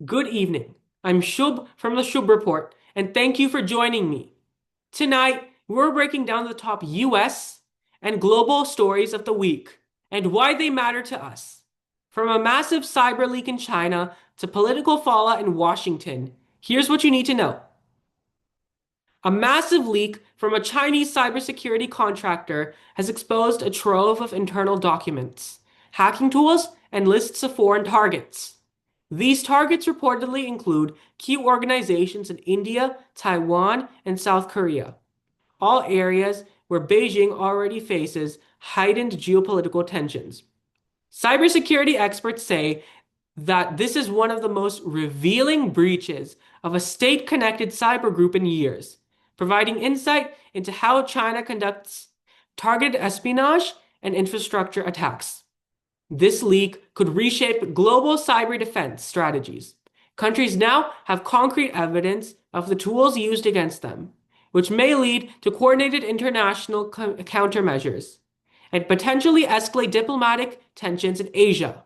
Good evening. I'm Shubh from the Shubh Report, and thank you for joining me. Tonight, we're breaking down the top US and global stories of the week and why they matter to us. From a massive cyber leak in China to political fallout in Washington, here's what you need to know. A massive leak from a Chinese cybersecurity contractor has exposed a trove of internal documents, hacking tools, and lists of foreign targets. These targets reportedly include key organizations in India, Taiwan, and South Korea, all areas where Beijing already faces heightened geopolitical tensions. Cybersecurity experts say that this is one of the most revealing breaches of a state-connected cyber group in years, providing insight into how China conducts targeted espionage and infrastructure attacks. This leak could reshape global cyber defense strategies. Countries now have concrete evidence of the tools used against them, which may lead to coordinated international countermeasures and potentially escalate diplomatic tensions in Asia.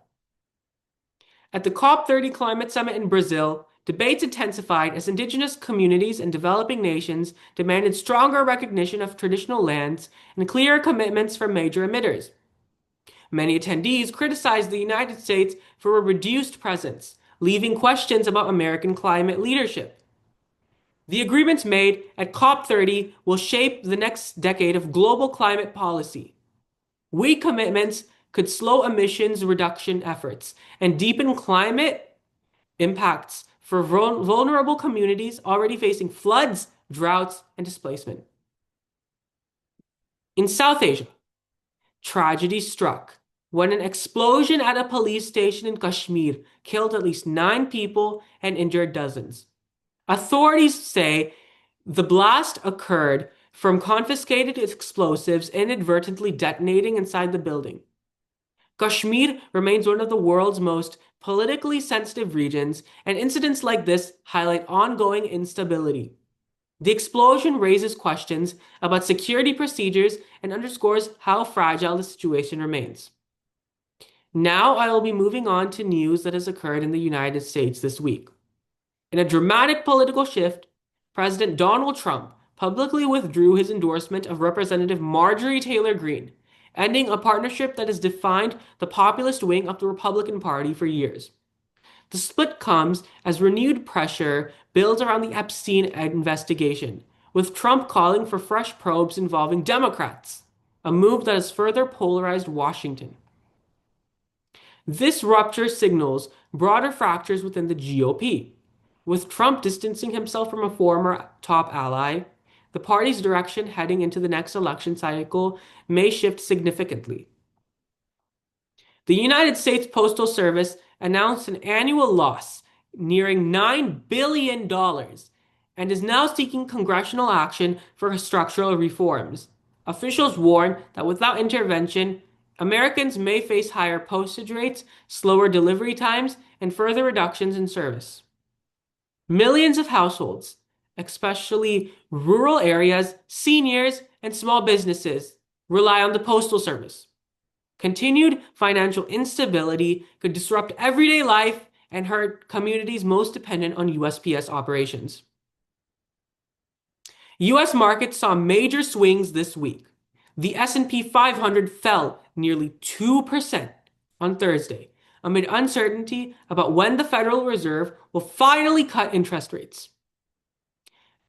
At the COP30 climate summit in Brazil, debates intensified as indigenous communities and developing nations demanded stronger recognition of traditional lands and clearer commitments from major emitters. Many attendees criticized the United States for a reduced presence, leaving questions about American climate leadership. The agreements made at COP30 will shape the next decade of global climate policy. Weak commitments could slow emissions reduction efforts and deepen climate impacts for vulnerable communities already facing floods, droughts, and displacement. In South Asia, tragedy struck when an explosion at a police station in Kashmir killed at least 9 people and injured dozens. Authorities say the blast occurred from confiscated explosives inadvertently detonating inside the building. Kashmir remains one of the world's most politically sensitive regions, and incidents like this highlight ongoing instability. The explosion raises questions about security procedures and underscores how fragile the situation remains. Now I will be moving on to news that has occurred in the United States this week. In a dramatic political shift, President Donald Trump publicly withdrew his endorsement of Representative Marjorie Taylor Greene, ending a partnership that has defined the populist wing of the Republican Party for years. The split comes as renewed pressure builds around the Epstein investigation, with Trump calling for fresh probes involving Democrats, a move that has further polarized Washington. This rupture signals broader fractures within the GOP. With Trump distancing himself from a former top ally, the party's direction heading into the next election cycle may shift significantly. The United States Postal Service announced an annual loss nearing $9 billion and is now seeking congressional action for structural reforms. Officials warn that without intervention, Americans may face higher postage rates, slower delivery times, and further reductions in service. Millions of households, especially rural areas, seniors, and small businesses, rely on the Postal Service. Continued financial instability could disrupt everyday life and hurt communities most dependent on USPS operations. US markets saw major swings this week. The S&P 500 fell nearly 2% on Thursday, amid uncertainty about when the Federal Reserve will finally cut interest rates.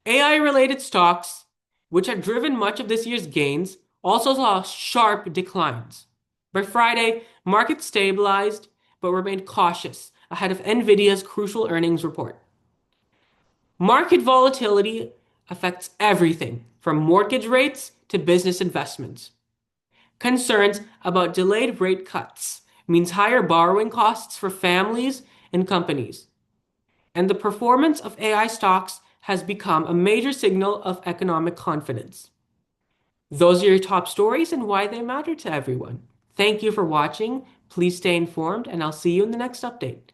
AI-related stocks, which had driven much of this year's gains, also saw sharp declines. By Friday, markets stabilized but remained cautious ahead of Nvidia's crucial earnings report. Market volatility affects everything from mortgage rates to business investments. Concerns about delayed rate cuts means higher borrowing costs for families and companies. And the performance of AI stocks has become a major signal of economic confidence. Those are your top stories and why they matter to everyone. Thank you for watching. Please stay informed, and I'll see you in the next update.